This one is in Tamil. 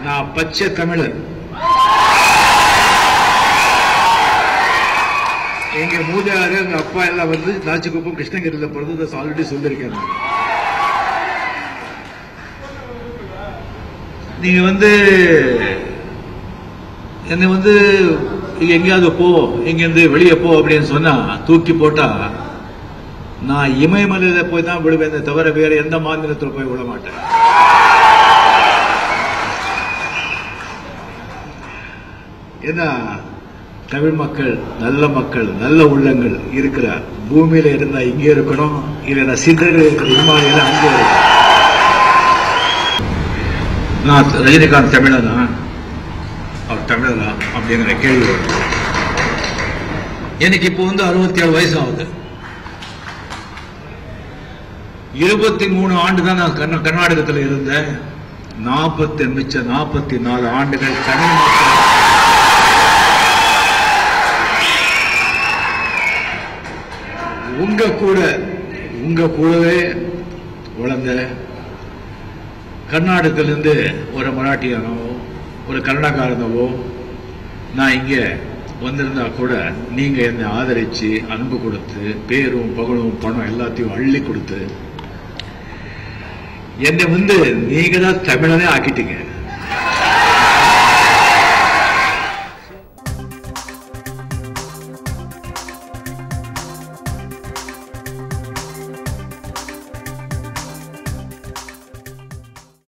நான் பச்சை தமிழர். எங்க மூதாரு எங்க அப்பா எல்லாம் வந்து தாச்சிக்குப்பம் கிருஷ்ணகிரியில் பிறந்து ஆல்ரெடி சொல்லியிருக்கேன். நீங்க வந்து என்னை வந்து எங்கேயாவது போ, இங்கிருந்து வெளியே போ அப்படின்னு சொன்னா தூக்கி போட்டா நான் இமயமலையில போய் தான் விடுவேன், தவிர வேற எந்த மாநிலத்தில் போய் விட மாட்டேன். ஏன்னா தமிழ் மக்கள் நல்ல மக்கள், நல்ல உள்ளங்கள் இருக்கிற பூமியில இருந்தா இங்கே இருக்கணும், இல்லைன்னா சித்தர்கள் இருக்கிற இமாலயில அங்கே இருக்கணும். நான் ரஜினிகாந்த் தமிழனா, அவர் தமிழனா அப்படிங்கிற கேள்வி வருது. எனக்கு இப்போ வந்து 67 வயசு ஆகுது. 23 ஆண்டு தான் நான் கர்நாடகத்தில் இருந்தேன். 44 ஆண்டுகள் தமிழ் மக்கள் உங்க கூடவே வளர்ந்த கர்நாடகத்திலிருந்து ஒரு மராட்டியானோ ஒரு கன்னடக்காரனவோ நான் இங்க வந்திருந்தா கூட நீங்க என்னை ஆதரிச்சு அன்பு கொடுத்து பேரும் புகழும் பணம் எல்லாத்தையும் அள்ளி கொடுத்து என்னை வந்து நீங்க தான் தமிழனே ஆக்கிட்டீங்க.